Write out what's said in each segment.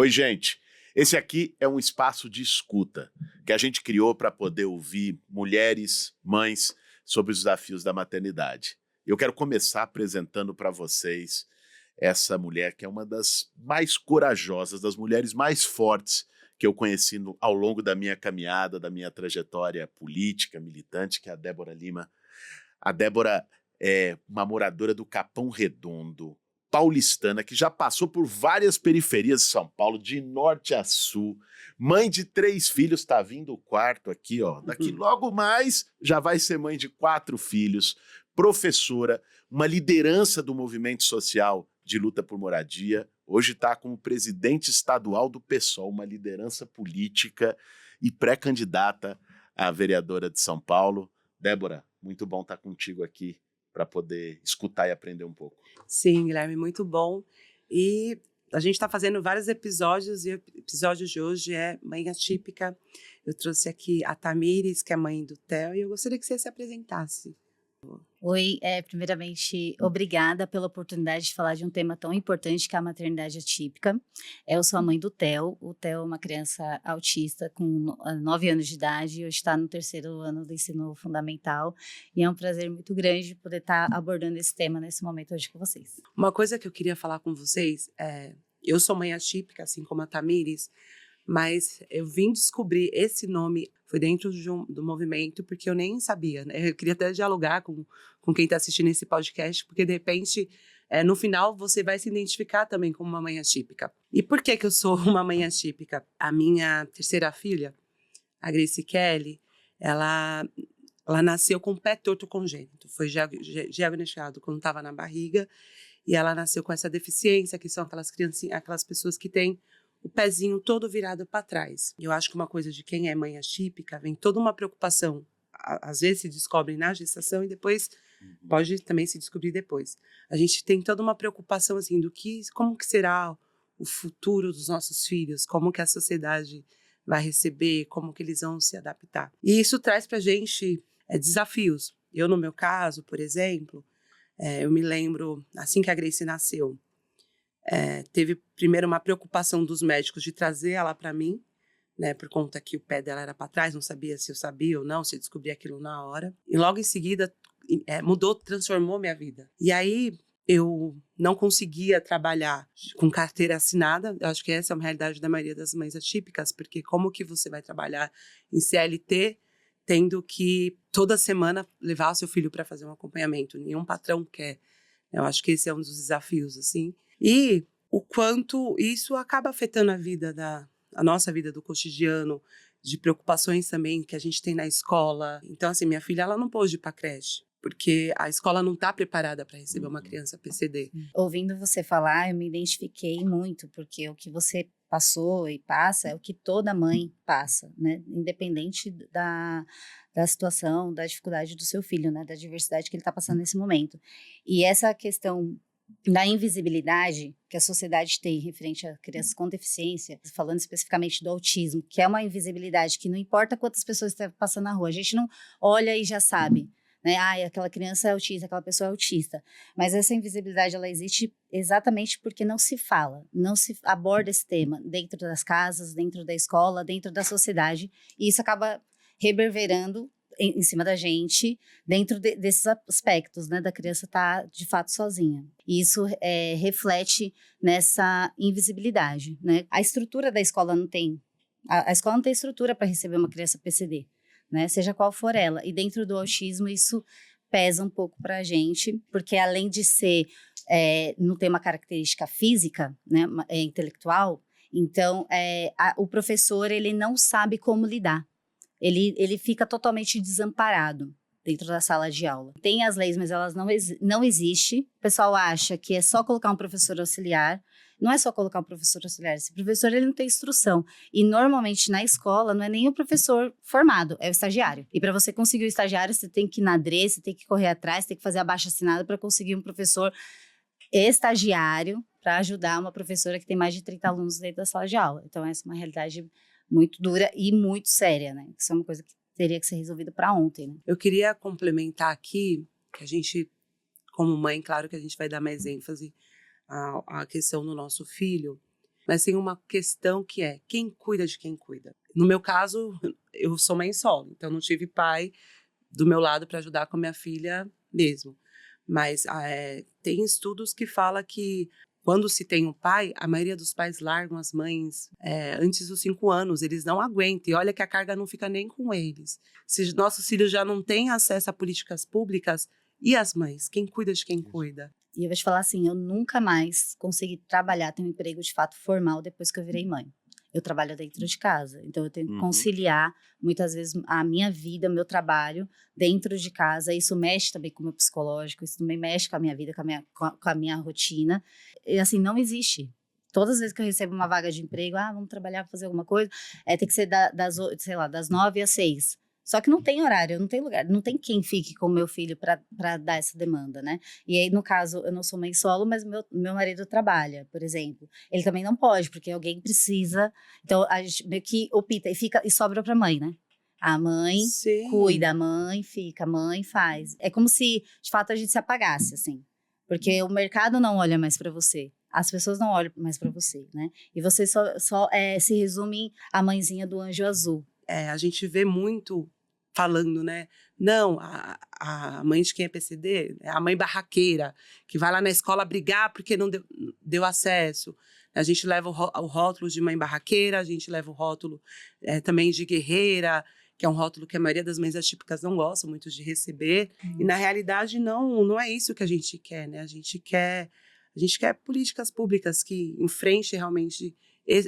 Oi, gente. Esse aqui é um espaço de escuta que a gente criou para poder ouvir mulheres, mães, sobre os desafios da maternidade. Eu quero começar apresentando para vocês essa mulher que é uma das mais corajosas, das mulheres mais fortes que eu conheci ao longo da minha caminhada, da minha trajetória política, militante, que é a Débora Lima. A Débora é uma moradora do Capão Redondo, paulistana, que já passou por várias periferias de São Paulo, de norte a sul, mãe de 3 filhos, tá vindo o quarto aqui, ó. Daqui logo mais já vai ser mãe de 4 filhos, professora, uma liderança do movimento social de luta por moradia. Hoje está como presidente estadual do PSOL, uma liderança política e pré-candidata a vereadora de São Paulo. Débora, muito bom estar contigo aqui para poder escutar e aprender um pouco. Sim, Guilherme, muito bom. E a gente está fazendo vários episódios, e o episódio de hoje é Mãe Atípica. Eu trouxe aqui a Tamires, que é mãe do Theo, e eu gostaria que você se apresentasse. Oi, primeiramente, obrigada pela oportunidade de falar de um tema tão importante que é a maternidade atípica. Eu sou a mãe do Theo. O Theo é uma criança autista com 9 anos de idade e hoje está no 3º ano do ensino fundamental. E é um prazer muito grande poder estar abordando esse tema nesse momento hoje com vocês. Uma coisa que eu queria falar com vocês é... Eu sou mãe atípica, assim como a Tamires, mas eu vim descobrir esse nome, foi dentro do movimento, porque eu nem sabia, né? Eu queria até dialogar com quem está assistindo esse podcast, porque de repente, no final, você vai se identificar também como uma mãe atípica. E por que eu sou uma mãe atípica? A minha terceira filha, a Grace Kelly, ela nasceu com o pé torto congênito, foi diagnosticado quando estava na barriga, e ela nasceu com essa deficiência, que são aquelas criancinhas, aquelas pessoas que têm o pezinho todo virado para trás. Eu acho que uma coisa de quem é mãe atípica, vem toda uma preocupação, às vezes se descobre na gestação e depois pode também se descobrir depois. A gente tem toda uma preocupação assim como que será o futuro dos nossos filhos, como que a sociedade vai receber, como que eles vão se adaptar. E isso traz para a gente desafios. Eu, no meu caso, por exemplo, eu me lembro, assim que a Grace nasceu, teve primeiro uma preocupação dos médicos de trazer ela para mim, né, por conta que o pé dela era para trás, não sabia se eu sabia ou não, se eu descobri aquilo na hora. E logo em seguida mudou, transformou minha vida. E aí eu não conseguia trabalhar com carteira assinada. Eu acho que essa é uma realidade da maioria das mães atípicas, porque como que você vai trabalhar em CLT tendo que toda semana levar o seu filho para fazer um acompanhamento? Nenhum patrão quer. Eu acho que esse é um dos desafios, assim. E o quanto isso acaba afetando a nossa vida do cotidiano, de preocupações também que a gente tem na escola. Então, assim, minha filha, ela não pôde ir para a creche, porque a escola não está preparada para receber uma criança PCD. Ouvindo você falar, eu me identifiquei muito, porque o que você passou e passa é o que toda mãe passa, né? Independente da situação, da dificuldade do seu filho, né? Da diversidade que ele está passando nesse momento. E essa questão da invisibilidade que a sociedade tem referente a crianças com deficiência, falando especificamente do autismo, que é uma invisibilidade que não importa quantas pessoas estão passando na rua, a gente não olha e já sabe, né? Aquela criança é autista, aquela pessoa é autista. Mas essa invisibilidade, ela existe exatamente porque não se fala, não se aborda esse tema dentro das casas, dentro da escola, dentro da sociedade, e isso acaba reverberando em cima da gente, dentro desses aspectos, né, da criança estar de fato sozinha. E isso reflete nessa invisibilidade, né? A estrutura da escola não tem, a escola não tem estrutura para receber uma criança PCD, né, seja qual for ela. E dentro do autismo isso pesa um pouco para a gente, porque além de ser, não ter uma característica física, né, intelectual, então o professor ele não sabe como lidar. Ele fica totalmente desamparado dentro da sala de aula. Tem as leis, mas elas não existem. O pessoal acha que é só colocar um professor auxiliar. Não é só colocar um professor auxiliar. Esse professor ele não tem instrução. E normalmente na escola não é nem o professor formado, é o estagiário. E para você conseguir o estagiário, você tem que ir na DRE, você tem que correr atrás, tem que fazer abaixo-assinado para conseguir um professor estagiário para ajudar uma professora que tem mais de 30 alunos dentro da sala de aula. Então essa é uma realidade muito dura e muito séria, né? Isso é uma coisa que teria que ser resolvida para ontem, né? Eu queria complementar aqui, que a gente, como mãe, claro que a gente vai dar mais ênfase à questão do nosso filho, Mas tem uma questão que é quem cuida de quem cuida. No meu caso, eu sou mãe solo, então não tive pai do meu lado para ajudar com a minha filha mesmo. Mas tem estudos que falam que quando se tem um pai, a maioria dos pais largam as mães antes dos 5 anos. Eles não aguentam. E olha que a carga não fica nem com eles. Se nossos filhos já não têm acesso a políticas públicas, e as mães? Quem cuida de quem cuida? E eu vou te falar assim, eu nunca mais consegui trabalhar, ter um emprego de fato formal depois que eu virei mãe. Eu trabalho dentro de casa, então eu tenho que conciliar muitas vezes a minha vida, o meu trabalho dentro de casa. Isso mexe também com o meu psicológico, isso também mexe com a minha vida, com a minha rotina. E assim, não existe. Todas as vezes que eu recebo uma vaga de emprego, vamos trabalhar, fazer alguma coisa, tem que ser das 9 às 6. Só que não tem horário, não tem lugar, não tem quem fique com o meu filho para dar essa demanda, né? E aí, no caso, eu não sou mãe solo, mas meu marido trabalha, por exemplo. Ele também não pode, porque alguém precisa. Então, a gente meio que opta e sobra para a mãe, né? A mãe cuida, a mãe fica, a mãe faz. É como se, de fato, a gente se apagasse, assim. Porque o mercado não olha mais para você. As pessoas não olham mais para você, né? E você só se resume à mãezinha do anjo azul. A gente vê muito falando, né? Não, a mãe de quem é PCD é a mãe barraqueira, que vai lá na escola brigar porque não deu acesso. A gente leva o rótulo de mãe barraqueira, a gente leva o rótulo também de guerreira, que é um rótulo que a maioria das mães atípicas não gostam muito de receber. E, na realidade, não é isso que a gente quer, né? A gente quer políticas públicas que enfrentem realmente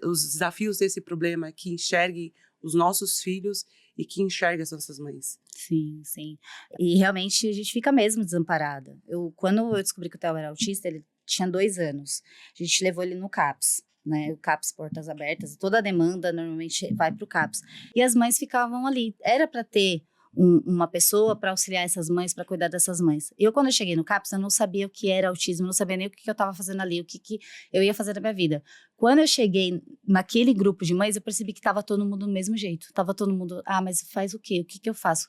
os desafios desse problema, que enxerguem os nossos filhos e que enxerga as nossas mães. Sim, sim. E realmente a gente fica mesmo desamparada. Quando eu descobri que o Theo era autista, ele tinha 2 anos. A gente levou ele no CAPS, né? O CAPS Portas Abertas. Toda a demanda normalmente vai para o CAPS. E as mães ficavam ali. Era para ter uma pessoa para auxiliar essas mães, para cuidar dessas mães. Quando eu cheguei no CAPS, eu não sabia o que era autismo, não sabia nem o que eu estava fazendo ali, o que eu ia fazer na minha vida. Quando eu cheguei naquele grupo de mães, eu percebi que estava todo mundo do mesmo jeito. Estava todo mundo, mas faz o quê? O que eu faço?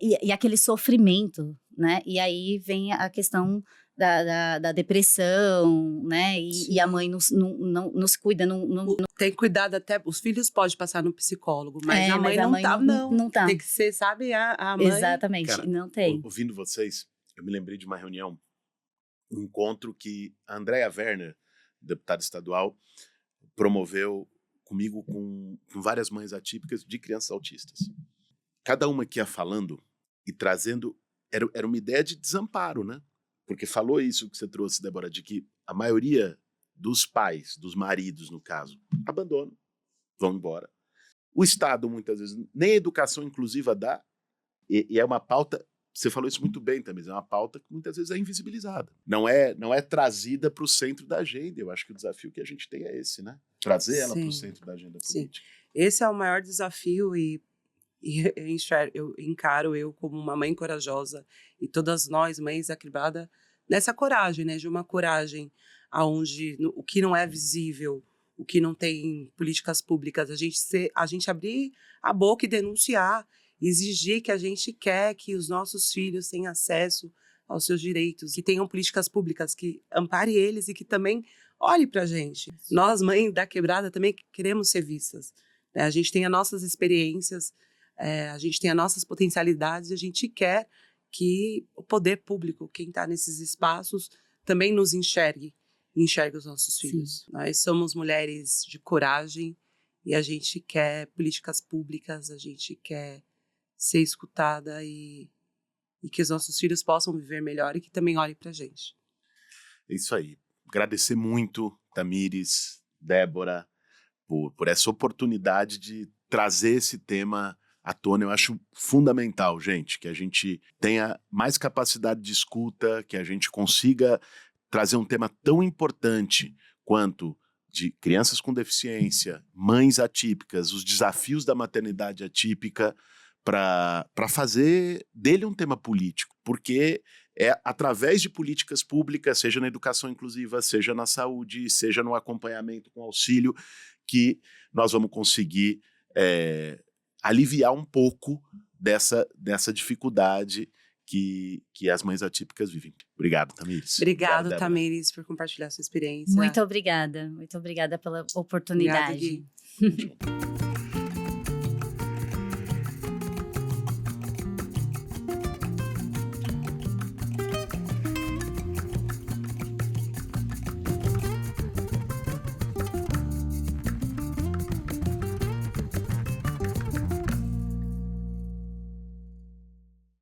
E aquele sofrimento, né? E aí vem a questão da depressão, né? E a mãe não se cuida, não tem cuidado até, os filhos podem passar no psicólogo, mas a mãe não tá. Tem que ser, sabe, a mãe. Exatamente, cara, não tem. Ouvindo vocês, eu me lembrei de uma reunião, um encontro que a Andrea Werner, deputada estadual, promoveu comigo com várias mães atípicas de crianças autistas. Cada uma que ia falando e trazendo, era uma ideia de desamparo, né? Porque falou isso que você trouxe, Débora, de que a maioria dos pais, dos maridos, no caso, abandonam, vão embora. O Estado, muitas vezes, nem educação inclusiva dá, e é uma pauta, você falou isso muito bem também, é uma pauta que muitas vezes é invisibilizada. Não é trazida para o centro da agenda. Eu acho que o desafio que a gente tem é esse, né? Trazer ela para o centro da agenda política. Sim. Esse é o maior desafio e eu encaro como uma mãe corajosa e todas nós, mães, acribadas nessa coragem, né? De uma coragem aonde o que não é visível, o que não tem políticas públicas, a gente abrir a boca e denunciar, exigir que a gente quer que os nossos filhos tenham acesso aos seus direitos, que tenham políticas públicas que amparem eles e que também olhem para a gente. Nós, mães da quebrada, também queremos ser vistas, né? A gente tem as nossas experiências, a gente tem as nossas potencialidades e a gente quer que o poder público, quem está nesses espaços, também nos enxergue os nossos filhos. Sim. Nós somos mulheres de coragem e a gente quer políticas públicas, a gente quer ser escutada e que os nossos filhos possam viver melhor e que também olhem para a gente. É isso aí. Agradecer muito, Tamires, Débora, por essa oportunidade de trazer esse tema à tona. Eu acho fundamental, gente, que a gente tenha mais capacidade de escuta, que a gente consiga trazer um tema tão importante quanto de crianças com deficiência, mães atípicas, os desafios da maternidade atípica, para fazer dele um tema político, porque é através de políticas públicas, seja na educação inclusiva, seja na saúde, seja no acompanhamento com auxílio, que nós vamos conseguir aliviar um pouco dessa dificuldade que as mães atípicas vivem. Obrigado, Tamires. Obrigado, Débora. Tamires, por compartilhar sua experiência. Muito obrigada pela oportunidade. Obrigada, Gui.